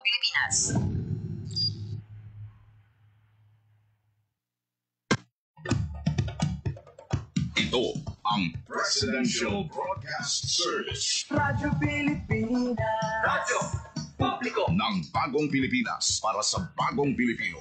Pilipinas. Ito ang Presidential Broadcast Service. Radyo Pilipinas. Radyo Publiko Ng bagong Pilipinas para sa bagong Pilipino.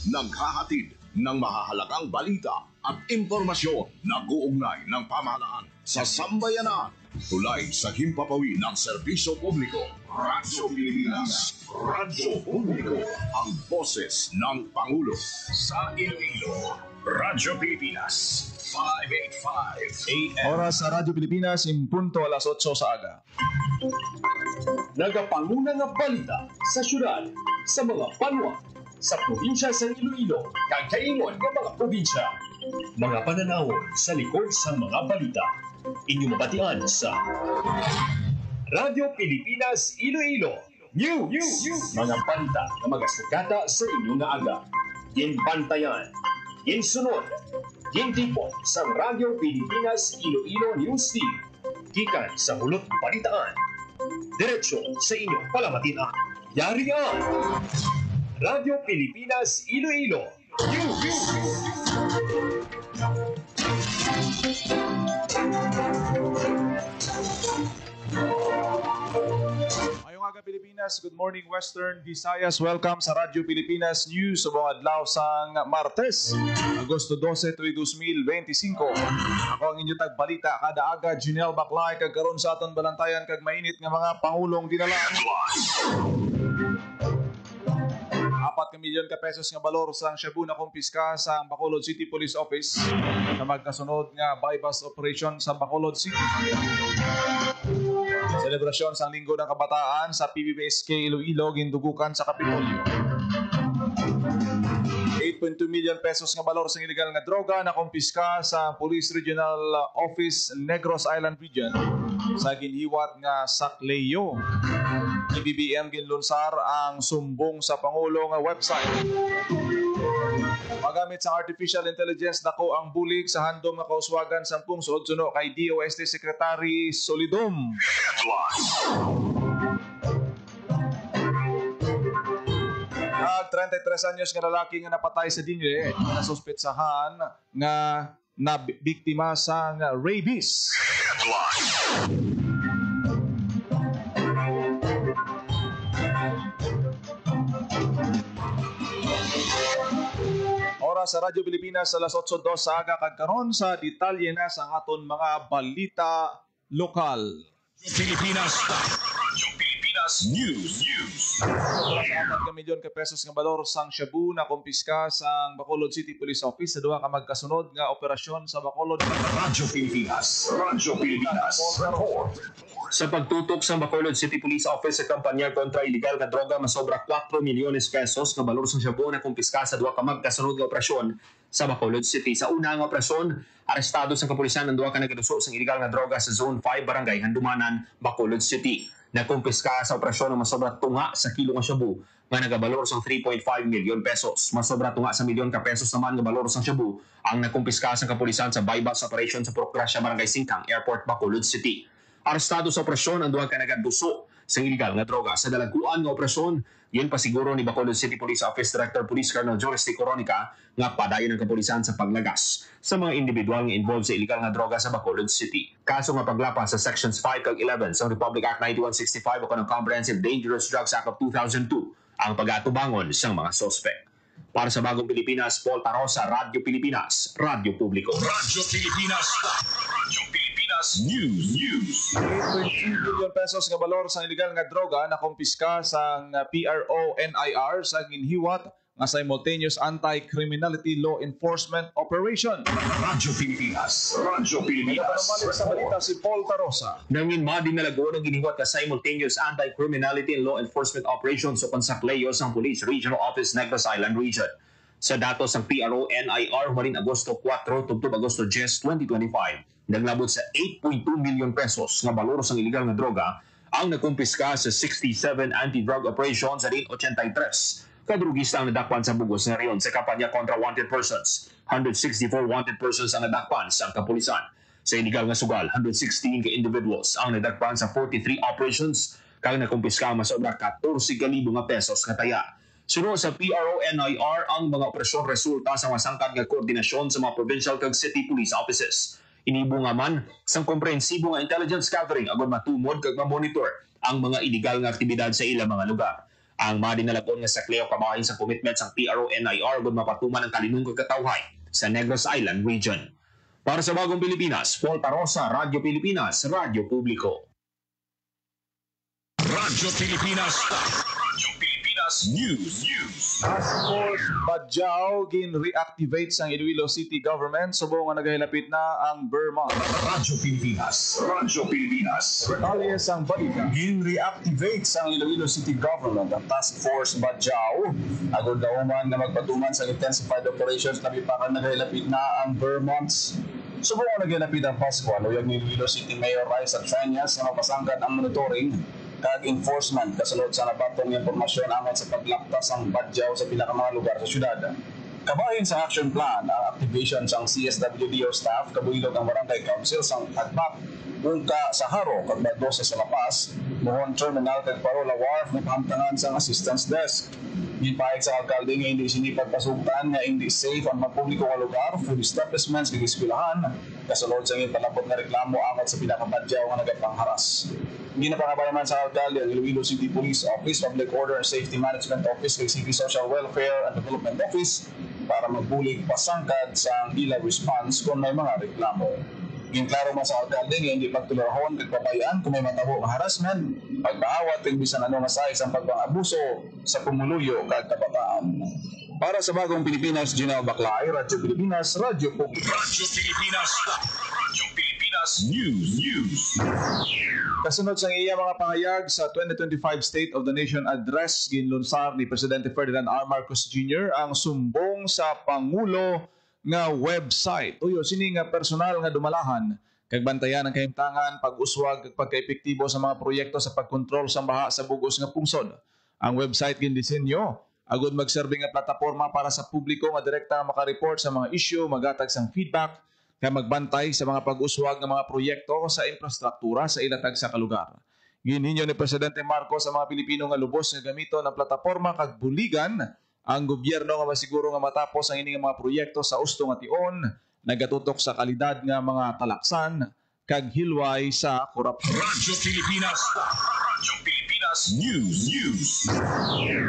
Naghahatid ng mahahalagang balita at impormasyon na uugnay ng pamahalaan sa sambayanan. Tulay sa himpapawid ng serbisyo publiko. Radyo Pilipinas. Radyo Publiko. Ang boses ng Pangulo. Sa Iloilo. Radyo Pilipinas. 585 AM. Oras sa Radyo Pilipinas, impunto alas 8 sa aga. Nagapanguna nga balita sa syudad, sa mga banwa, sa probinsya sa Iloilo, kag kaingon nga mga probinsya. Mga pananawon sa likod sa mga balita. Inyong mabatian sa Radyo Pilipinas Iloilo News. Mga balita na magasugata sa inyong nga aga. Ginbantayan, ginsunod, gintipon sa Radyo Pilipinas Iloilo News Team. Gikan sa hulot balitaan. Diretso sa inyong palamatian. Yari ang Radyo Pilipinas Iloilo News. Ngayong aga Pilipinas, good morning Western Visayas. Welcome sa Radyo Pilipinas News sa buong adlaw sang Martes, Agosto 12, 2025. Ako ang inyong tagbalita kada aga, Junel Baclay, kag karon sa aton balantayan kag mainit nga mga pangulong dinala. 4 milyon ka pesos nga balor sang shabu na kumpiska sa Bacolod City Police Office sa magkasunod nga bypass operation sa Bacolod City. Selebrasyon sang Linggo ng Kabataan sa PBBSK Iloilo gindugukan sa Kapitolyo. 8.2 million pesos nga balor sa illegal nga droga na kumpiska sa Police Regional Office Negros Island Region sa ginhiwat nga Sacleo. IBBM ginlunsar ang sumbong sa Pangulo nga website. Magamit sa artificial intelligence nako ang bulig sa handom nga kauswagan sa pungsod suno kay DOST Secretary Solidum. Nag 33 anyos nga lalaki nga napatay sa Dingle na suspetsahan nga biktima sa rabies. Oras sa Radyo Pilipinas alas 8:02 sa aga kag karon sa detalye na sa aton mga balita lokal. Pilipinas. Radyo Pilipinas News. Sa 4 milyon ka pesos nga balor sang shabu na kumpiska sa Bacolod City Police Office sa duha ka magkasunod nga operasyon sa Bacolod. Radyo Pilipinas. Radyo Pilipinas. Report. Sa pagtutok sa Bacolod City Police Office sa kampanya kontra iligal nga droga, masobra 4 milyones pesos nga balor sa shabu na kumpiska sa duha ka magkasunod nga operasyon sa Bacolod City. Sa una nga operasyon, arestado sa kapulisan ang duha ka nagaduso sa iligal nga droga sa Zone 5 Barangay Handumanan, Bacolod City. Nakumpiska sa operasyon ng masobra tunga sa kilo nga shabu nga nagabalor sa 3.5 milyon pesos. Masobra tunga sa milyon ka pesos naman nga balor sa shabu ang nakumpiska sa kapulisan sa bypass operation sa Procracia Barangay Singkang Airport, Bacolod City. Arestado sa operasyon ang duha ka nagaduso sa illegal nga droga. Sa dalaguan nga operasyon, yun pa siguro ni Bacolod City Police Office Director Police Colonel Joris T. Coronica nga padayon ng kapulisan sa paglagas sa mga individual nga involved sa illegal nga droga sa Bacolod City. Kaso nga paglapas sa Sections 5 kag 11 sa Republic Act 9165 o kanang Comprehensive Dangerous Drugs Act of 2002 ang pag-atubangon sa mga sospek. Para sa Bagong Pilipinas, Paul Tarosa, Radyo Pilipinas, Radyo Publiko. Radyo Pilipinas. Radyo Pilipinas News. 8.2 billion pesos nga balor sa illegal nga droga na kumpiska sa PRO-NIR sa ginhiwat nga simultaneous anti-criminality law enforcement operation. Radyo Pilipinas. Radyo Pilipinas. Balik sa balita si Paul Tarosa. Nangin mading nalago ng giniwat ka simultaneous anti-criminality and law enforcement operations sa Sacleo ng Police Regional Office Negros Island Region. Sa datos ng PRO-NIR, humaling Agosto 4 tugtog Agosto 10, 2025, naglabot sa 8.2 million pesos nga balor sa illegal nga droga ang nakumpiska sa 67 anti-drug operations sa rin 83. Kadrugista ang nadakpan sa bugos na riyon sa kampanya kontra wanted persons. 164 wanted persons ang nadakpan sa kapulisan. Sa illegal nga sugal, 116 ka individuals ang nadakpan sa 43 operations kag nakumpiska ang masobra 14,000 nga pesos nga taya. Sunod sa PRO-NIR ang mga operasyon resulta sa masangkad nga koordinasyon sa mga provincial kag city police offices. Inibo nga man sang komprehensibo nga intelligence gathering agon matumod kag ma-monitor ang mga illegal nga aktibidad sa ilang mga lugar. Ang mga dinalagon nga sakleo kabahin sa commitment sang PRO-NIR agon mapatuman ang kalinong kag katawhay sa Negros Island region. Para sa Bagong Pilipinas, Paul Tarosa, Radyo Pilipinas, Radyo Publiko. Radyo Pilipinas. Radyo Pilipinas News. Task Force Badjao gin-reactivate sa Iloilo City Government subong nga nagahilapit na ang Vermont. Radyo Pilipinas. Radyo Pilipinas. Alias ang balita. Gin-reactivate sa Iloilo City Government ang Task Force Badjao. Agod dauman nga magpatuman sa intensified operations na bipakan nagahilapit na ang Vermont. Subong nga nagahilapit ang Pasko, uyag ni Iloilo City Mayor Raisa Treñas na mapasangkat ang monitoring kag enforcement kasunod sa nabatong impormasyon aman sa paglaktas ang badyaw sa pila ka mga lugar sa syudad. Kabahin sa action plan ang activation sang CSWDO staff kabuhilog ang barangay council sang Agpak, Ungka sa Haro kag Badose sa Lapas, Mohon Terminal kag Parola Wharf na pahamtangan sang assistance desk. Gipahig sa alkalde nga hindi sinipagpasugtan nga hindi safe ang publiko nga lugar, food establishments kag eskwelahan kasunod sa palabot nga reklamo amat sa pinakabadyaw nga nagapangharas. Ginapangabayaman sa alkalde ang Iloilo City Police Office, Public Order and Safety Management Office kag City Social Welfare and Development Office para magbulig pasangkad sa ila response kung may mga reklamo. Ginklaro man sa alkalde nga hindi pagtulorahon kag pabayaan kung may matabo nga harassment, pagbaawat kag bisan ano nga size ang pagpang-abuso sa pumuluyo kag kabataan. Para sa Bagong Pilipinas, Gino Baclay, Radyo Pilipinas, Radyo Publiko. Radyo Pilipinas. Radyo Pilipinas News. Kasunod sa iya mga pahayag sa 2025 State of the Nation Address, ginlunsar ni Presidente Ferdinand R. Marcos Jr. ang sumbong sa Pangulo nga website. Uyo, sini nga personal nga dumalahan kag bantayan ang kahimtangan, pag-uswag kag pagkaepektibo sa mga proyekto sa pagkontrol sa baha sa bugos nga pungsod. Ang website gindisenyo agud magserbi nga plataporma para sa publiko nga direkta makareport sa mga issue, magatag sang feedback, kaya magbantay sa mga pag-uswag ng mga proyekto sa infrastruktura sa ilatag sa kalugar. Gininyo ni Presidente Marcos sa mga Pilipino nga lubos nga gamito ng plataporma kag buligan ang gobyerno nga masiguro nga matapos ang ining mga proyekto sa usto nga tion, nagatutok sa kalidad nga mga talaksan kag hilway sa korupsyon. Radyo Pilipinas. Radyo Pilipinas News.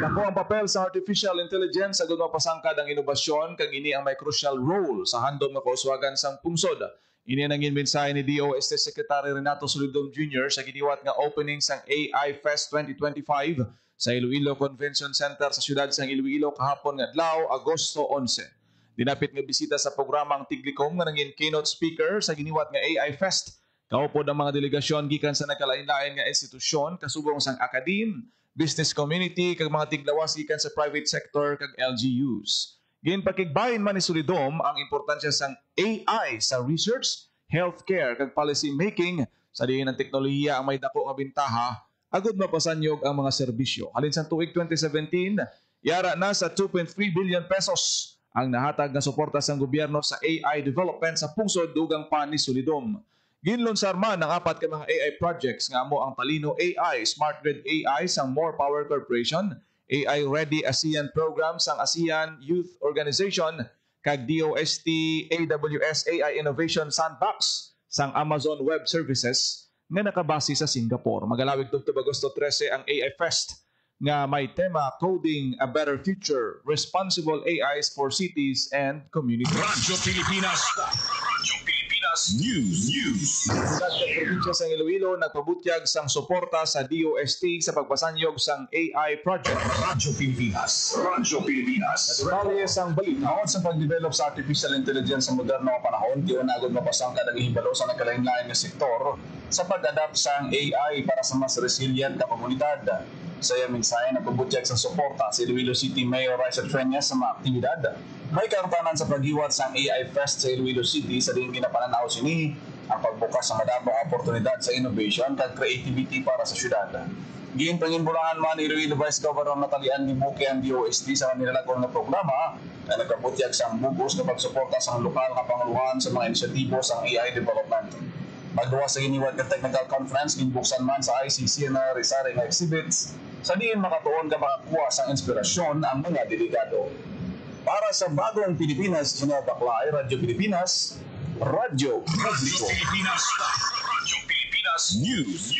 Nako ang papel sa artificial intelligence agud mapasangkad ang inobasyon kag ini ang may crucial role sa handom nga kauswagan sang pungsod. Ini nang mensahe ni DOST Secretary Renato Solidum Jr. sa giniwat nga opening sang AI Fest 2025 sa Iloilo Convention Center sa siyudad sang Iloilo kahapon nga adlaw, Agosto 11. Dinapit nga bisita sa programang Tiglikom nga nangin keynote speaker sa giniwat nga AI Fest. Kaupod ang mga delegasyon gikan sa nagkalain-lain nga institusyon kasubong sang academe, business community kag mga tiglawas gikan sa private sector kag LGUs. Ginpakigbahin man ni Solidum ang importansya sang AI sa research, healthcare kag policy making sa diin ng teknolohiya ang may dako nga bintaha agud mapasanyog ang mga serbisyo. Halin sa tuig 2017, yara na sa 2.3 billion pesos ang nahatag na suporta sang gobyerno sa AI development sa pungsod dugang pa ni Solidum. Ginlunsar man ang 4 ka mga AI projects nga amo ang Talino AI, Smart Grid AI sang More Power Corporation, AI Ready ASEAN Program sang ASEAN Youth Organization, kag DOST AWS AI Innovation Sandbox sang Amazon Web Services nga nakabase sa Singapore. Magalawig tugtub Agosto 13 ang AI Fest nga may tema Coding a Better Future, Responsible AIs for Cities and Communities. Radyo Pilipinas. Radyo Pilipinas News. Sa probinsya sa Iloilo, nagpabutyag sang suporta sa DOST sa pagpasanyog sang AI project. Radyo Pilipinas. Radyo Pilipinas. Detalye sang balita. Aon sa pagdevelop sa artificial intelligence sa moderno nga panahon, diyon agad mapasangkad ang ihibalo sa nagkalain-lain nga sektor sa pag-adapt sang AI para sa mas resilient na komunidad. Sa iyang mensahe na pabutyag sa suporta si Iloilo City Mayor Raisa Treñas sa mga aktibidad. May kartanan sa paghiwat sang AI Fest sa Iloilo City sa din ginapananaw sini ang pagbukas sa madamong oportunidad sa innovation at creativity para sa syudad. Giin panginbulahan man ni Iloilo Vice Governor Natalie Andy Buque ang DOST sa nilalagong na programa na nagpabutyag sang bugos na pagsuporta sa lokal na panguluhan sa mga inisyatibo sa AI development. Magduwa sa giniwat ka technical conference ginbuksan man sa ICC na risari nga exhibits sa diin makatuon ka makakuha sa inspirasyon ang mga delegado. Para sa bagong Pilipinas, General Baklay, Radyo Pilipinas, Radyo Publiko. Radyo Pilipinas News.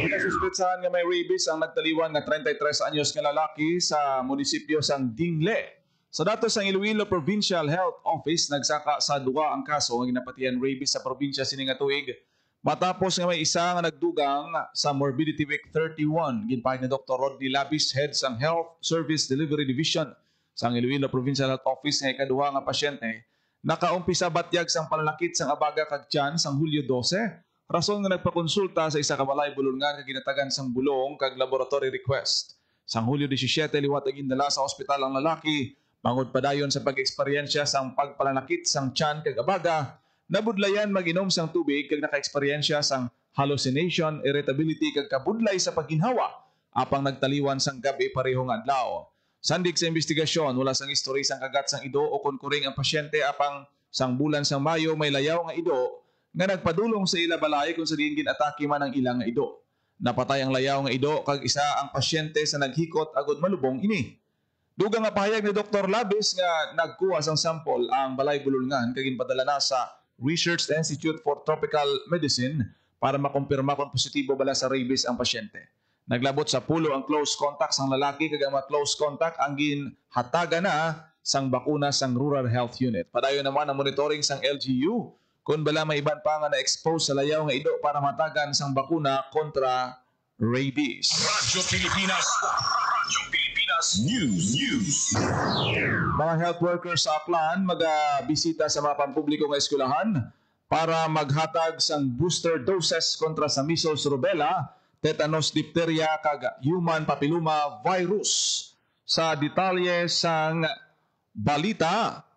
Pinasuspetsahan nga may rabies ang nagtaliwan nga 33 anyos nga lalaki sa munisipyo sang Dingle. Sa datos ng Iloilo Provincial Health Office, nagsaka sa duwa ang kaso nga ginapatihan rabies sa probinsya sining nga tuig. Matapos nga may isa nga nagdugang sa Morbidity Week 31, ginpahid ni Dr. Rodney Labis, head sang Health Service Delivery Division sa Iloilo Provincial Health Office nga ikaduha nga pasyente. Nakaumpisa batyag sang panlalakit sang abaga kag tiyan sang Hulyo 12. Rason nga nagpakonsulta sa isa ka balay bulungan kag ginatagan sang bulong kag laboratory request. Sang Hulyo 17 liwat ang indala sa ospital ang lalaki. Mangod padayon sa pag-eksperyensya sang pagpalanakit sang tiyan kag abaga, nabudlayan mag-inom sang tubig kag naka-eksperyensya sang hallucination, irritability kag kabudlay sa pagginhawa apang nagtaliwan sang gabi parehong adlaw. Sandig sa investigasyon, wala sang history sang kagat sang ido o kunkuring ang pasyente apang sang bulan sang Mayo may layaw nga ido nga nagpadulong sa ila balay kung sa diin ginatake man ang ilang nga ido. Napatay ang layaw nga ido kag isa ang pasyente sa naghikot agud malubong ini. Dugang nga pahayag ni Dr. Labis nga nagkuha sang sample ang balay bulungan kag ginpadala na sa Research Institute for Tropical Medicine para makumpirma kung positibo bala sa rabies ang pasyente. Naglabot sa pulo ang close contact sang lalaki kag ang mga close contact ang ginhataga na sang bakuna sang Rural Health Unit. Padayon naman ang monitoring sang LGU kung bala may iban pa nga na-expose sa layaw nga ido para matagan sang bakuna kontra rabies. Radyo Pilipinas. Radyo Pilipinas News. Mga health workers sa Aklan mag-bisita sa mga pampubliko nga eskwelahan para maghatag sang booster doses kontra sa measles, rubella, tetanus, diphtheria kag human papilloma virus. Sa detalye sang balita,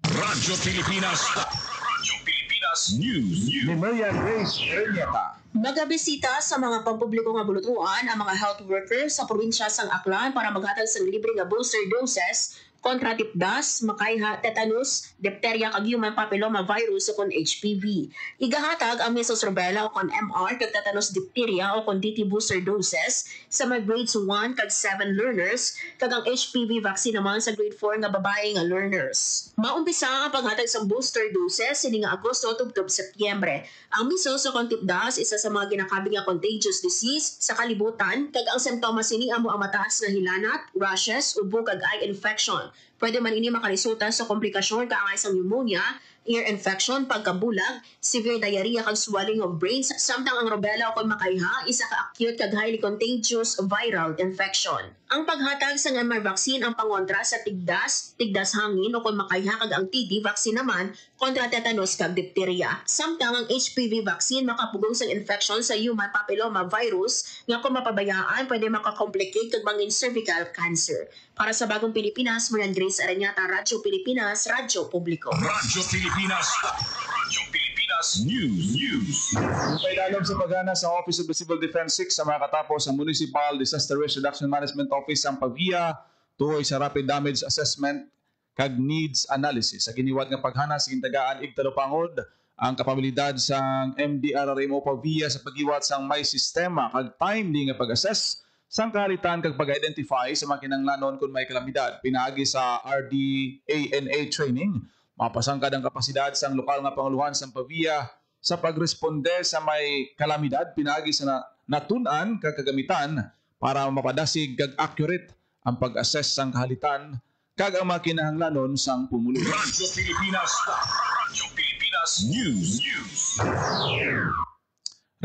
Radyo Pilipinas. Radyo Pilipinas News. ni Marian Grace Reñeta. Magabisita sa mga pampubliko nga bulutuan ang mga health workers sa probinsya sang Aklan para maghatag sang libre nga booster doses kontra tipdas, makaiha, tetanus, diphtheria kag human papilloma virus o kon HPV. Igahatag ang measles, rubella o kon MR kag tetanus, diphtheria o kon DT booster doses sa mga grades 1 kag 7 learners kag ang HPV vaccine naman sa grade 4 nga babae nga learners. Maumpisa ang paghatag sang booster doses sini nga Agosto tubtob Setyembre. Ang measles o kon tipdas isa sa mga ginakabing nga contagious disease sa kalibutan kag ang simptomas sini amo ang mataas nga hilanat, rashes, ubo kag eye infection. Pwede man ini makaresulta sa komplikasyon kaangay sa pneumonia, ear infection, pagkabulag, severe diarrhea kag swelling of brains, samtang ang rubella o kon makaiha isa ka acute kag highly contagious viral infection. Ang paghatag sa MR vaccine ang pangontra sa tigdas hangin o kon makaiha kag ang TD vaccine naman kontra tetanus kag diphtheria. Samtang ang HPV vaccine makapugong sa infection sa human papilloma virus nga kung mapabayaan pwede makakomplicate kag mangin cervical cancer. Para sa Bagong Pilipinas, Marian Grace Arañata, Radyo Pilipinas, Radyo Publiko. Radyo Pilipinas. Radyo Pilipinas News. Pailalog sa paghana sa Office of the Civil Defense 6 sa mga katapos sa Municipal Disaster Risk Reduction Management Office ang PAVIA tuhoy sa Rapid Damage Assessment kag Needs Analysis. Sa giniwat nga paghana sa gintagaan igtalupangod ang kapabilidad sa MDRRMO PAVIA sa pagiwat sang may sistema kag timely nga pag-assess sang kahalitan kag pag-identify sa mga kinahanglanon kung may kalamidad. Pinaagi sa RDANA training, mapasangkad ang kapasidad sang lokal nga panguluhan sang PAVIA sa pagresponde sa may kalamidad. Pinaagi sa natun-an kag kagamitan para mapadasig kag accurate ang pag-assess sang kahalitan kag ang mga kinahanglanon sang pumuluyo. Radyo Pilipinas. Radyo Pilipinas News.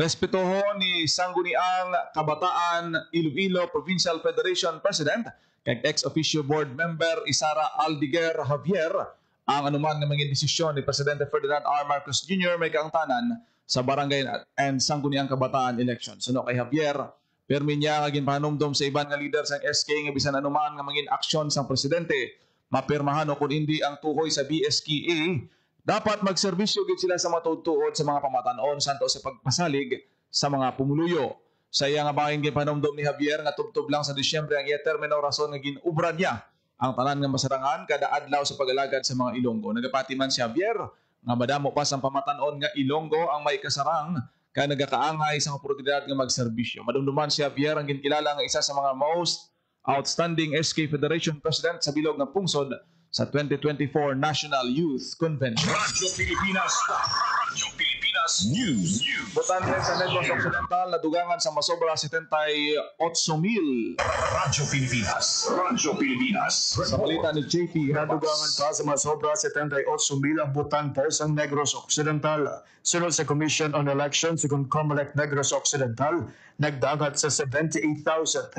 Respetuho ni Sangguniang Kabataan Iloilo Provincial Federation President kag ex-officio board member Isara Aldiger Javier ang anuman nga mga desisyon ni Presidente Ferdinand R. Marcos Jr. may kaangtanan sa barangay and Sangguniang Kabataan elections. Suno kay Javier, permi niya nga ginpahanumdom sa iban nga leader sang SK nga bisan anuman nga mga aksyon sang presidente mapirmahan o kung hindi ang tuhoy sa BSKA. Dapat magserbisyo gid sila sa matutuod sa mga pamatanon santo sa pagpasalig sa mga pumuluyo. Sa iya nga bangin gipanomdom ni Javier nga tubtob lang sa Disyembre ang iya termino rason nga ginubra niya ang tanan nga masarangan kada adlaw sa pag-alagad sa mga Ilonggo. Nagapati man si Javier nga madamo pa sang pamatanon nga Ilonggo ang may kasarang kay nagakaangay sa oportunidad nga magserbisyo. Madumduman si Javier ang ginkilala nga isa sa mga most outstanding SK Federation President sa bilog ng pungsod sa 2024 National Youth Convention. Radyo Pilipinas. Radyo Pilipinas News. Botante sa Negros Occidental na dugangan sa masobra 78,000. Radyo Pilipinas. Radyo Pilipinas. Sa balita ni JP Nadugangan pa sa masobra 78,000 ang botante sa Negros Occidental. Sunod sa Commission on Elections sa Comelec Negros Occidental, nagdagat sa 78,313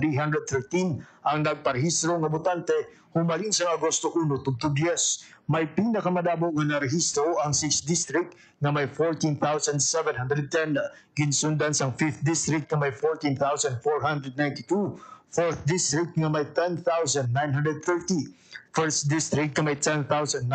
ang nagparehistro nga botante humalin sa Agosto 1 tugtog 10. May pinakamadamo nga narehistro ang 6th District na may 14,710. Ginsundan sa 5th District na may 14,492. 4th District nga may 10,930. 1st District na may 10,902.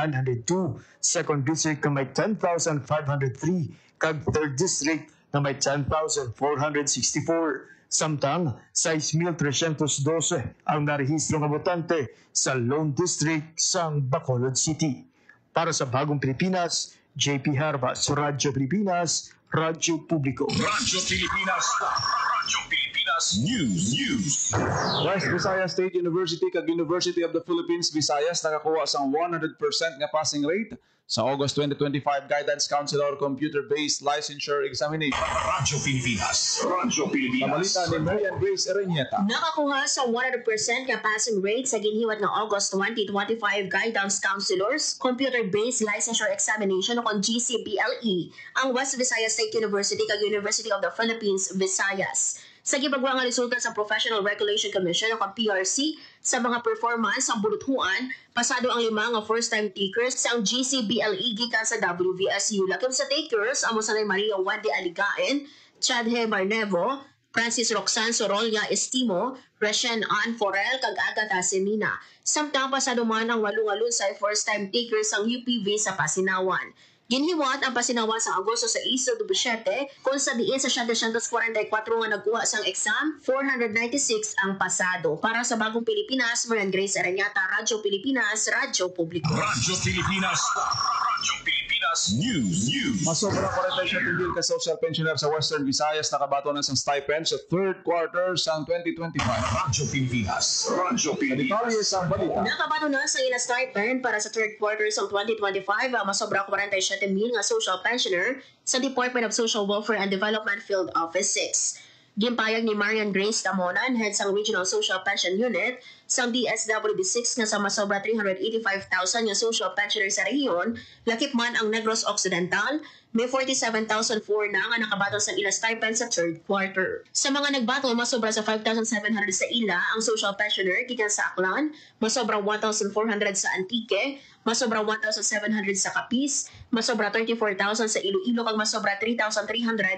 2nd District na may 10,503. Kag 3rd District na may 10,464. Samtang 6,312 ang narehistro nga botante sa Lone District sa Bacolod City. Para sa Bagong Pilipinas, JP Harbas, Radyo Pilipinas, Radyo Publiko. Radyo Pilipinas. Radyo Pilipinas News. West Visayas State University kag University of the Philippines Visayas nakakuha sang 100% nga passing rate sa August 2025 Guidance Counselor Computer-Based Licensure Examination. Radyo Pilipinas. Radyo Sa Pilipinas. balita ni Marian Grace Erenieta. Nakakuha sa 100% ka passing rate sa ginhiwat ng August 2025 Guidance Counselors Computer-Based Licensure Examination o GCPLE ang West Visayas State University kag University of the Philippines Visayas. Sa gibagwa nga resulta sa Professional Regulation Commission o PRC sa mga performance sa buluthuan, pasado ang 5 nga first-time takers sa GCBLE gikan sa WVSU. Lakim sa takers, amo sanay Maria Wendy Aligaen, Chadhe Marnevo, Francis Roxanne Sorolla Estimo, Reshen Ann Forel, kag Agatha Semina. Samtang pasado man ang 8 nga sa first-time takers ang UPV sa Pasinawan. Ginhiwat ang Pasinawan sa Agosto sa ISO 17 kung sa diin sa 744 nga nagkuha sang exam, 496 ang pasado. Para sa Bagong Pilipinas, Marian Grace Aranyata, Radyo Pilipinas, Radyo Publiko. Radyo Pilipinas. Radyo Pilipinas News. Masobra 47 tingil ka social pensioner sa Western Visayas nakabato na sang stipend sa third quarter sang 2025. Radyo Pilipinas. Radyo Pilipinas. Detalye sa balita. Nakabato na sa ila stipend para sa third quarter sa 2025 ang masobra 47,000 nga social pensioner sa Department of Social Welfare and Development Field Office 6. Gimpayag ni Marian Grace Tamonan, head sa Regional Social Pension Unit, sa DSWD6 nga sa masobra 385,000 nga social pensioner sa rehiyon, lakip man ang Negros Occidental, may 47,004 na nga nakabato sa ila stipend sa third quarter. Sa mga nagbato, masobra sa 5,700 sa ila ang social pensioner gikan sa Aklan, masobra 1,400 sa Antique, masobra 1,700 sa Capiz, masobra 34,000 sa Iloilo, kag masobra 3,300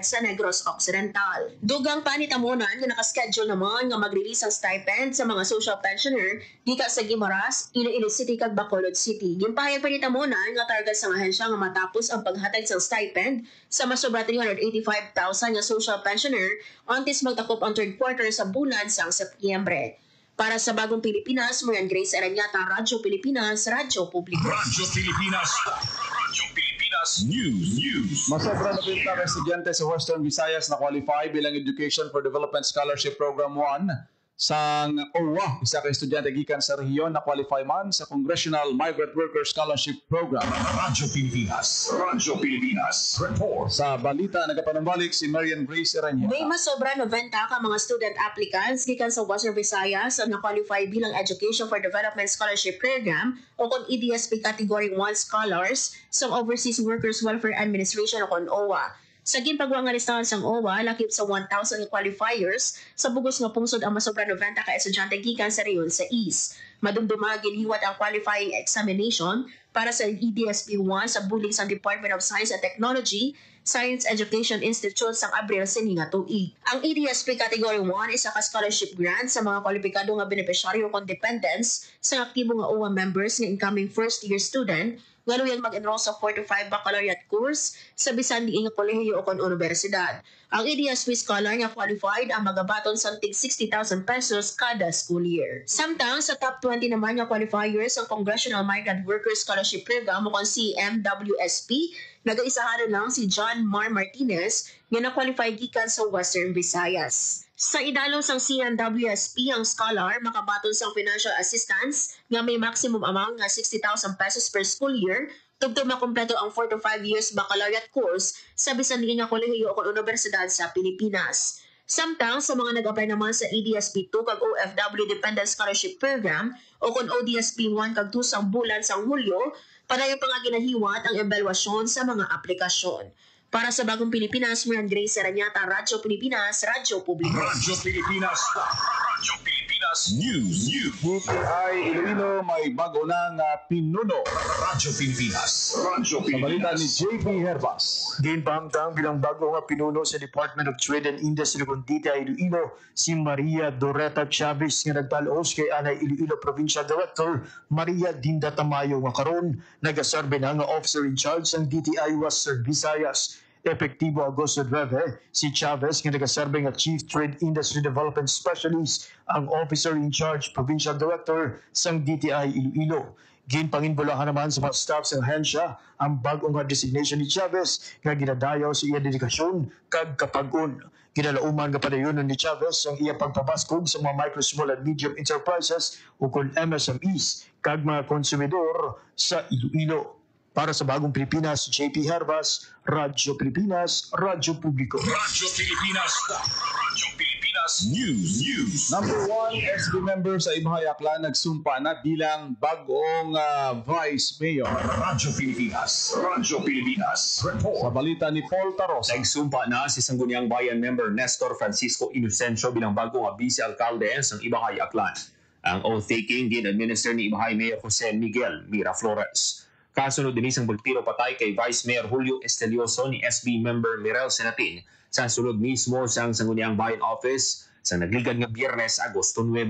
sa Negros Occidental. Dugang panitamunan nga nakaschedule naman nga mag-release ang stipend sa mga social pensioner gikan sa Guimaras, Iloilo City, kag Bacolod City. Gimpahayag panitamunan nga target sa ahensya nga matapos ang paghatag sa stipend sa masobra 385,000 nga social pensioner antes magtakop ang third quarter sa bulan sang Setyembre. Para sa Bagong Pilipinas, Marian Grace Aranyata, Radyo Pilipinas, Radyo Publiko. Radyo Pilipinas. Radyo Pilipinas News. Masobra na pinta ng estudyante sa Western Visayas na qualify bilang Education for Development Scholarship Program 1 sang OWA. Isa ka estudyante gikan sa rehiyon na qualify man sa Congressional Migrant Worker Scholarship Program. Radyo Pilipinas. Radyo Pilipinas. Report. Sa balita, nagapanumbalik si Marian Grace Erenieta. May masobra 90 ka mga student applicants gikan sa Western Visayas na qualify bilang Education for Development Scholarship Program o kung EDSP Category 1 Scholars sa Overseas Workers Welfare Administration o kung OWA. Sa ginpagwa nga listahan sang OWA, lakip sa 1,000 qualifiers sa bugos nga pungsod ang masobra 90 ka estudyante gikan sa rehiyon sa East. Madumduma ginhiwat ang qualifying examination para sa EDSP-1 sa bulig sa Department of Science and Technology, Science Education Institute sang Abril sininga tuig. Ang EDSP Category 1 isa ka scholarship grant sa mga kwalipikado nga beneficiaryo kung dependents sa aktibo nga OWA members nga incoming first-year student ngaluyang mag-enroll sa 4 to 5 baccalaureate course sa bisan diing nga kolehiyo o kon universidad. Ang EDSP scholar nga qualified ang magabaton sa tig 60,000 pesos kada school year. Samtang sa top 20 naman nga qualifiers ang Congressional Migrant Workers Scholarship Program o kon CMWSP, nagaisahan lang si John Mar Martinez nga na-qualify gikan sa Western Visayas. Sa idalom sang CMWSP, ang scholar makabaton sang financial assistance nga may maximum amount nga 60,000 pesos per school year tugtog makumpleto ang 4 to 5 years baccalaureate course sa bisan nga kolehiyo o universidad sa Pilipinas. Samtang sa mga nag-apply naman sa EDSP 2 kag OFW Dependent Scholarship Program o kung ODSP 1 kag 2 sang bulan sang Hulyo, padayon pa nga ginahiwat ang evaluasyon sa mga aplikasyon. Para sa Bagong Pilipinas, Miran Grace Seranyata, Radyo Pilipinas, Radyo Publiko. Radyo Pilipinas. Radyo Pilipinas News. DTI Iloilo may bago ng pinuno. Radyo Pilipinas. Radyo Sa balita ni Pilipinas. JP Herbas. Ginbangtang bilang bago nga pinuno sa Department of Trade and Industry kung DTI Iloilo, si Maria Doreta Chavez nga nagpalos kay Anay Iloilo Provincial Director Maria Dinda Tamayo nga karon nagasarbe na nga officer in charge ng DTI Western Visayas. Epektibo Agosto 9, si Chavez nga nagserbe nga Chief Trade Industry Development Specialist ang Officer in Charge Provincial Director sang DTI Iloilo. Ginpanginbulahan naman sa mga staff sa ahensya ang bagong nga designation ni Chavez nga ginadayaw sa iya dedikasyon kag kapag-on. Ginalauman nga padayonon ni Chavez ang iya pagpabaskog sa mga micro, small and medium enterprises o kung MSMEs kag mga konsumidor sa Iloilo. Para sa Bagong Pilipinas, JP Herbas, Radyo Pilipinas, Radyo Publiko. Radyo Pilipinas. Radyo Pilipinas News. Number 1, SB member sa Ibahay Aklan nagsumpa na bilang bagong Vice Mayor. Radyo Pilipinas. Radyo Pilipinas. Report. Sa balita ni Paul Tarosa. Nagsumpa na si Sangguniang Bayan member Nestor Francisco Inocencio bilang bagong vice-alcalde ng Ibahay Aklan. Ang oath-taking gin-administer ni Ibahay Mayor Jose Miguel Miraflores. Kasunod din isang pagtiro patay kay Vice Mayor Julio Estelioso ni SB member Mirel Senatin sa sulod mismo sa Sangguniang Bayan Office sa nagligad nga Biyernes, Agosto 9.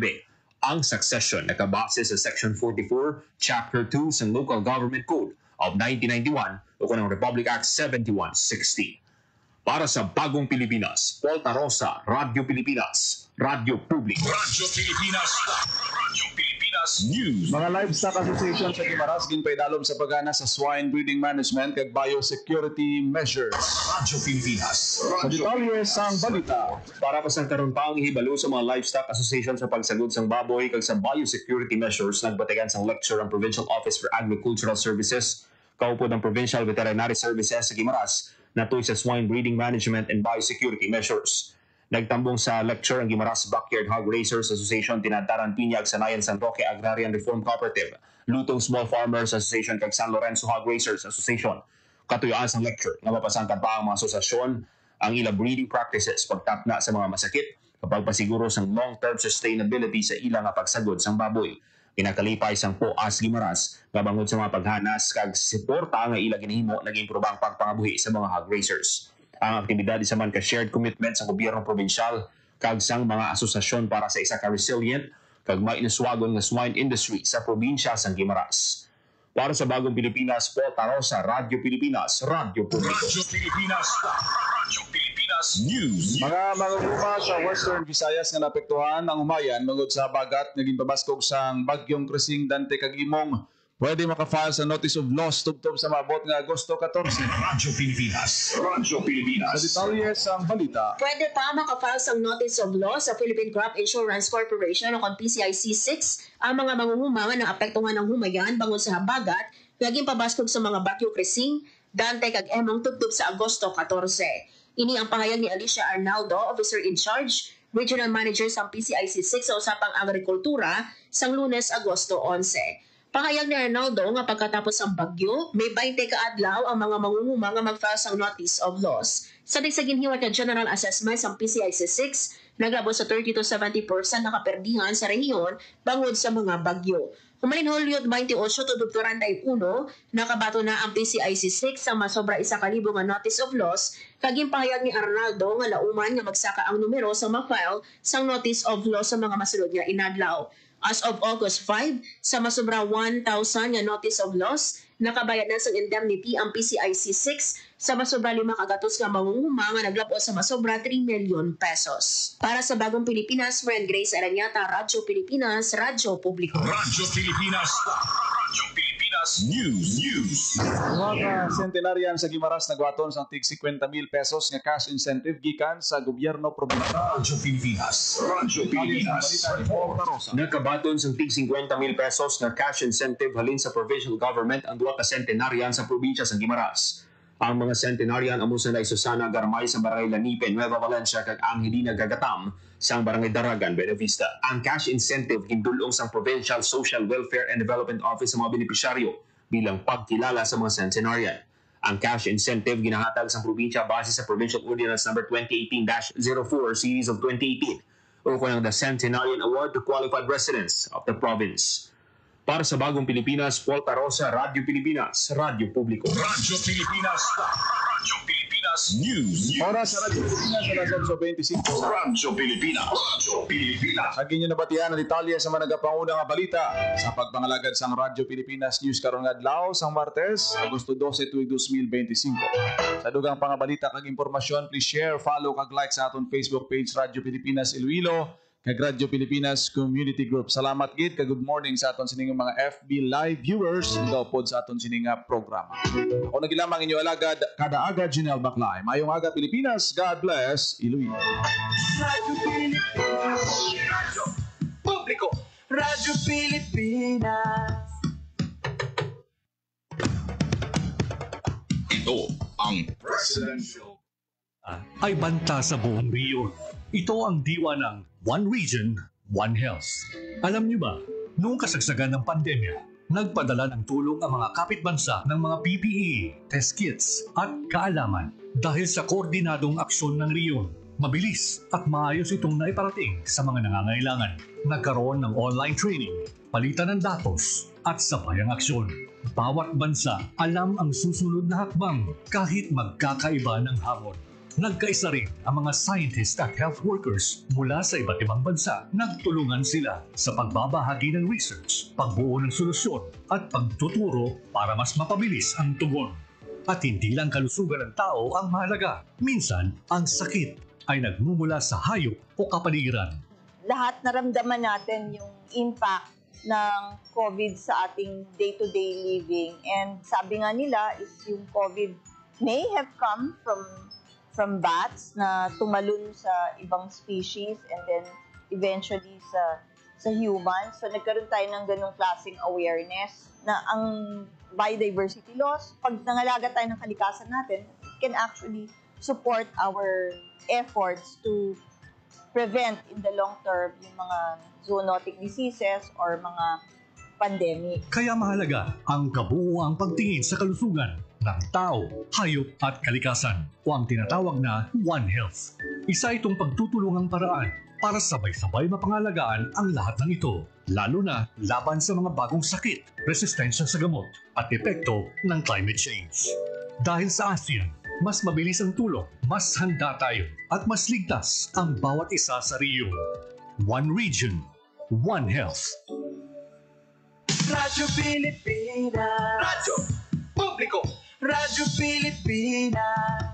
Ang succession nakabase sa Section 44, Chapter 2 sa Local Government Code of 1991 o kunang Republic Act 7160. Para sa Bagong Pilipinas, Paul Tarosa, Radyo Pilipinas, Radyo Publiko. Radyo Pilipinas. Radyo Pilipinas News. Mga Livestock Association sa Guimaras ginpaidalom sa pagana sa swine breeding management kag biosecurity measures. Radyo Pilipinas. Sa detalye sang balita. Para pa sa karon pa ang hibalo sa mga Livestock Association sa pagsagod sang baboy kag sa biosecurity measures nagbatagan sang lecture ang Provincial Office for Agricultural Services, kaupod ng Provincial Veterinary Services sa Guimaras natuloy sa swine breeding management and biosecurity measures. Nagtambong sa lecture ang Guimaras Backyard Hog Raisers Association, Tinadaran Piñag, Sanayan San Roque Agrarian Reform Cooperative, Lutong Small Farmers Association kag San Lorenzo Hog Raisers Association. Katuyaan sa lecture nga mapasangkad pa ang mga asosasyon ang ila breeding practices pagtapna sa mga masakit kapag pasiguro sang long-term sustainability sa ilang nga pagsagod sang baboy. Pinakalipay sang POAS Guimaras nga bangod sa mga paghanas kag suporta nga ila ginhimo naging probang pagpangabuhi sa mga hog raisers. Ang aktibidad isa man ka shared commitment sa gobyerno provincial kag sang mga asosasyon para sa isa ka resilient kag mainuswagon nga swine industry sa probinsya sang Guimaras. Para sa Bagong Pilipinas, Paul Tarosa, Radyo Pilipinas, Radyo Publiko. Radyo Pilipinas. Radyo Pilipinas News. Mga mangungupa sa Western Visayas nga naapektuhan ang umayan mangod sa bagat naging pabaskog sang bagyong Krising Dante kag Imong pwede makafile sa notice of loss tubtob sa mabot nga Agosto 14. Radyo Pilipinas. Radyo Pilipinas. Sa detalye sang balita. Pwede pa makafile sang notice of loss sa Philippine Crop Insurance Corporation o PCIC 6 ang mga mangunguma nga naapektuhan ng humayan bangod sa habagat naging pabaskog sa mga bagyo Krising, Dante kag Emong tubtob sa Agosto 14. Ini ang pahayag ni Alicia Arnaldo, Officer in Charge, Regional Manager sa PCIC 6 sa usapang agrikultura sang Lunes, Agosto 11. Pahayag ni Arnaldo nga pagkatapos ang bagyo, may 20 kaadlaw ang mga mangunguma nga mag-file sang notice of loss. Sa ginhiwat nga general assessment sa PCIC 6, naglabot sa 30 to 70% nakaperdihan sa rehiyon bangod sa mga bagyo. Humalin Hulyo 28 to 31, nakabato na ang PCIC 6 sa masobra 1,000 nga notice of loss, kaging pahayag ni Arnaldo nga lauman nga magsaka ang numero sa ma-file sang notice of loss sa mga masulod nga inadlaw. As of August 5, sa masobra 1,000 nga notice of loss, Nakabayad na sa indemnity ang PCIC 6 sa masobra 5 kagatos nga mangunguma nga naglabo sa masobra 3 milyon pesos. Para sa Bagong Pilipinas, Friend Grace Aranyata, Radyo Pilipinas, Radyo Publiko. Radyo Pilipinas. Radyo Pilipinas News. Mga centenarian sa Guimaras nagwaton sa tig 50,000 pesos nga cash incentive gikan sa gobyerno probinsya. Radyo Pilipinas. Radyo Pilipinas. Nakabaton sa tig 50,000 pesos nga cash incentive halin sa provincial government ang duha ka centenarian sa probinsya sa Guimaras. Ang mga centenarian amo sa Susana Garmay sa Barangay Lanipe, Nueva Valencia kag Angelina Gagatam sa Barangay Daragan, Buena Vista. Ang cash incentive gindulong sa Provincial Social Welfare and Development Office sa mga benepisyaryo bilang pagkilala sa mga centenarian. Ang cash incentive ginahatag sa probinsya base sa Provincial Ordinance No. 2018-04 Series of 2018 o kung the Centenarian Award to qualified residents of the province. Para sa Bagong Pilipinas, Paul Tarosa, Radyo Pilipinas, Radyo Publiko. Radyo Pilipinas. Radyo Pilipinas News. Oras sa Radyo Pilipinas, alas 8:25. Radyo Pilipinas. Radyo Pilipinas. Ang inyo nabatian ang detalye sa mga nagapanguna nga balita sa pagpangalagad sang Radyo Pilipinas News karon nga adlaw sang Martes, Agosto 12, 2025. Sa dugang pangabalita kag impormasyon, please share, follow kag like sa aton Facebook page Radyo Pilipinas Iloilo kag Radyo Pilipinas Community Group. Salamat gid kag good morning sa aton sining mga FB live viewers nga pod sa aton sining programa. Ako nagilamang inyo alagad kada aga Janelle Baclay. Mayong aga Pilipinas. God bless Iloilo. Radyo Pilipinas. Radyo Publiko. Radyo Pilipinas. Ito ang Presidential ay banta sa buong rehiyon. Ito ang diwa ng One Region, One Health. Alam niyo ba, noong kasagsagan ng pandemya, nagpadala ng tulong ang mga kapitbansa ng mga PPE, test kits at kaalaman. Dahil sa koordinadong aksyon ng rehiyon, mabilis at maayos itong naiparating sa mga nangangailangan. Nagkaroon ng online training, palitan ng datos at sabayang aksyon. Bawat bansa alam ang susunod na hakbang kahit magkakaiba ng hamon. Nagkaisa rin ang mga scientists at health workers mula sa iba't ibang bansa. Nagtulungan sila sa pagbabahagi ng research, pagbuo ng solusyon at pagtuturo para mas mapabilis ang tugon. At hindi lang kalusugan ng tao ang mahalaga. Minsan, ang sakit ay nagmumula sa hayop o kapaligiran. Lahat naramdaman natin yung impact ng COVID sa ating day-to-day living. And sabi nga nila is yung COVID may have come from bats na tumalun sa ibang species and then eventually sa humans. So nagkaroon tayo ng ganung klaseng awareness na ang biodiversity loss, pag nangalaga tayo ng kalikasan natin, it can actually support our efforts to prevent in the long term yung mga zoonotic diseases or mga pandemic. Kaya mahalaga ang kabuuang pagtingin sa kalusugan ng tao, hayop at kalikasan o ang tinatawag na One Health. Isa itong pagtutulungang paraan para sabay-sabay mapangalagaan ang lahat ng ito, lalo na laban sa mga bagong sakit, resistensya sa gamot at epekto ng climate change. Dahil sa ASEAN, mas mabilis ang tulong, mas handa tayo at mas ligtas ang bawat isa sa rehiyon. One Region, One Health. Radyo Pilipinas. Radyo Publiko. Radyo Pilipinas.